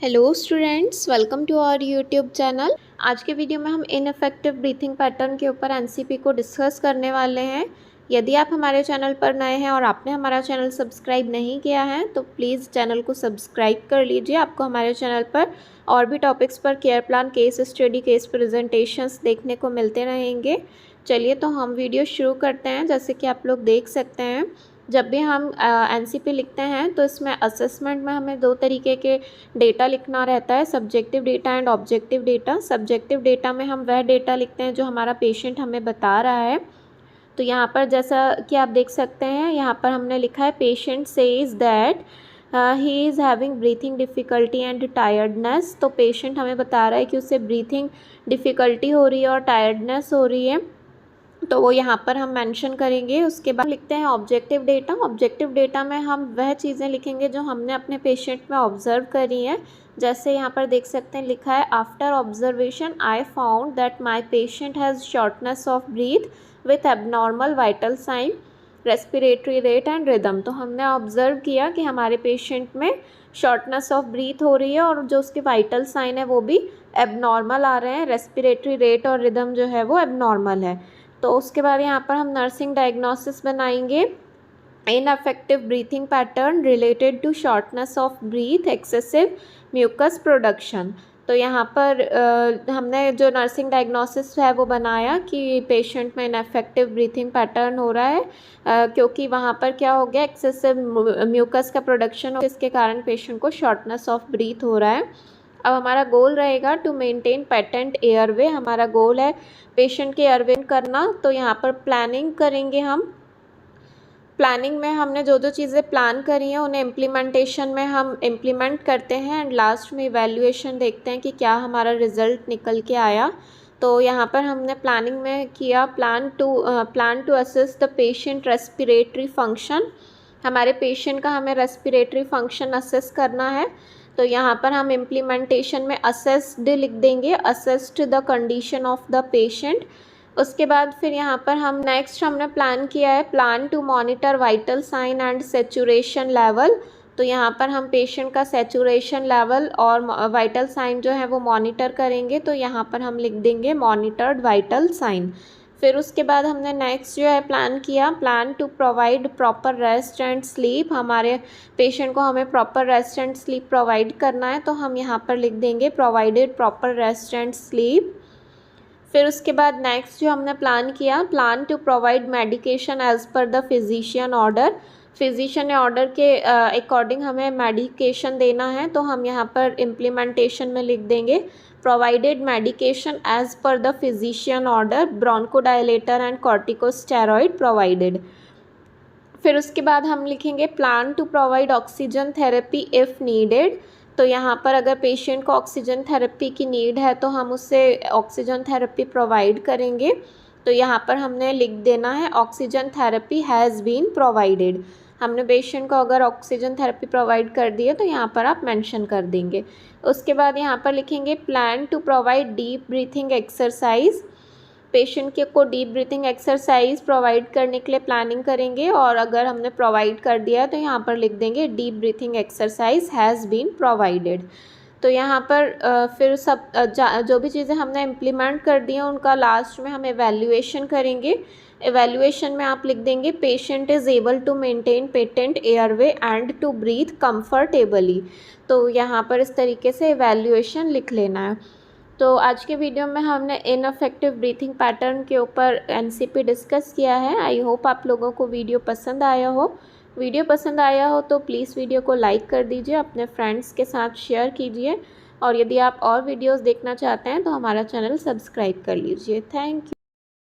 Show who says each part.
Speaker 1: Hello students, welcome to our YouTube channel. आज के video में हम इनफेक्टिव ब्रीथिंग पैटर्न के ऊपर एनसीपी को डिस्कस करने वाले हैं। यदि आप हमारे चैनल पर नए हैं और आपने हमारा चैनल सब्सक्राइब नहीं किया है तो प्लीज़ चैनल को सब्सक्राइब कर लीजिए। आपको हमारे चैनल पर और भी टॉपिक्स पर care plan, case study, case presentations देखने को मिलते रहेंगे। चलिए तो हम वीडियो शुरू करते हैं। जैसे कि आप लोग देख सकते हैं, जब भी हम एनसीपी लिखते हैं तो इसमें असेसमेंट में हमें दो तरीके के डेटा लिखना रहता है, subjective data and objective data. Subjective data में हम वह डेटा लिखते हैं जो हमारा पेशेंट हमें बता रहा है। तो यहाँ पर जैसा कि आप देख सकते हैं, यहाँ पर हमने लिखा है patient says that he is having breathing difficulty and tiredness. तो पेशेंट हमें बता रहा है कि उसे ब्रीथिंग डिफ़िकल्टी हो रही है और टायर्डनेस हो रही है, तो वो यहाँ पर हम मेंशन करेंगे। उसके बाद लिखते हैं ऑब्जेक्टिव डेटा। ऑब्जेक्टिव डेटा में हम वह चीज़ें लिखेंगे जो हमने अपने पेशेंट में ऑब्जर्व करी हैं। जैसे यहाँ पर देख सकते हैं, लिखा है after observation I found that my patient has shortness of breath with abnormal vital sign, respiratory rate and rhythm. तो हमने ऑब्जर्व किया कि हमारे पेशेंट में शॉर्टनेस ऑफ ब्रीथ हो रही है और जो उसके वाइटल साइन है वो भी एबनॉर्मल आ रहे हैं। रेस्पिरेटरी रेट और रिदम जो है वो एबनॉर्मल है। तो उसके बाद यहाँ पर हम नर्सिंग डायग्नोसिस बनाएंगे। Ineffective breathing pattern related to shortness of breath, excessive mucus production. तो यहाँ पर हमने जो नर्सिंग डायग्नोसिस है वो बनाया कि पेशेंट में इनअफेक्टिव ब्रीथिंग पैटर्न हो रहा है क्योंकि वहाँ पर क्या हो गया, एक्सेसिव म्यूकस का प्रोडक्शन, इसके कारण पेशेंट को शॉर्टनेस ऑफ ब्रीथ हो रहा है। अब हमारा गोल रहेगा टू मेंटेन पेटेंट एयरवे। हमारा गोल है पेशेंट के एयरवे करना। तो यहाँ पर प्लानिंग करेंगे हम। प्लानिंग में हमने जो जो चीज़ें प्लान करी हैं उन्हें इम्प्लीमेंटेशन में हम इम्प्लीमेंट करते हैं एंड लास्ट में इवैल्यूएशन देखते हैं कि क्या हमारा रिज़ल्ट निकल के आया। तो यहाँ पर हमने प्लानिंग में किया plan to assess the patient respiratory function. हमारे पेशेंट का हमें रेस्पिरेटरी फंक्शन असेस करना है। तो यहाँ पर हम इम्प्लीमेंटेशन में असेस्ड लिख देंगे, assessed the condition of the patient. उसके बाद फिर यहाँ पर हम नेक्स्ट हमने प्लान किया है plan to monitor vital sign and saturation level. तो यहाँ पर हम पेशेंट का सेचुरेशन लेवल और वाइटल साइन जो है वो मॉनिटर करेंगे। तो यहाँ पर हम लिख देंगे मॉनिटर्ड वाइटल साइन। फिर उसके बाद हमने नेक्स्ट जो है प्लान किया plan to provide proper rest and sleep. हमारे पेशेंट को हमें proper rest and sleep provide करना है, तो हम यहाँ पर लिख देंगे provided proper rest and sleep. फिर उसके बाद नेक्स्ट जो हमने प्लान किया plan to provide medication as per the physician order. Physician order के अकॉर्डिंग हमें मेडिकेशन देना है, तो हम यहाँ पर इम्प्लीमेंटेशन में लिख देंगे provided medication as per the physician order, bronchodilator and corticosteroid provided. फिर उसके बाद हम लिखेंगे plan to provide oxygen therapy if needed. तो यहाँ पर अगर पेशेंट को ऑक्सीजन थेरेपी की नीड है तो हम उससे ऑक्सीजन थेरेपी प्रोवाइड करेंगे। तो यहाँ पर हमने लिख देना है oxygen therapy has been provided. हमने पेशेंट को अगर ऑक्सीजन थेरेपी प्रोवाइड कर दी है तो यहाँ पर आप मेंशन कर देंगे। उसके बाद यहाँ पर लिखेंगे plan to provide deep breathing exercise. Patient के को डीप ब्रीथिंग एक्सरसाइज प्रोवाइड करने के लिए प्लानिंग करेंगे और अगर हमने प्रोवाइड कर दिया तो यहाँ पर लिख देंगे deep breathing exercise has been provided. तो यहाँ पर फिर सब जो भी चीज़ें हमने इम्प्लीमेंट कर दी हैं उनका लास्ट में हम एवेल्यूएशन करेंगे। एवेल्यूएशन में आप लिख देंगे patient is able to maintain patent airway and to breathe comfortably. तो यहाँ पर इस तरीके से एवेल्यूएशन लिख लेना है। तो आज के वीडियो में हमने इनअफेक्टिव ब्रीथिंग पैटर्न के ऊपर एनसीपी डिस्कस किया है। आई होप आप लोगों को वीडियो पसंद आया हो। वीडियो पसंद आया हो तो प्लीज़ वीडियो को लाइक कर दीजिए, अपने फ्रेंड्स के साथ शेयर कीजिए और यदि आप और वीडियोस देखना चाहते हैं तो हमारा चैनल सब्सक्राइब कर लीजिए। Thank you.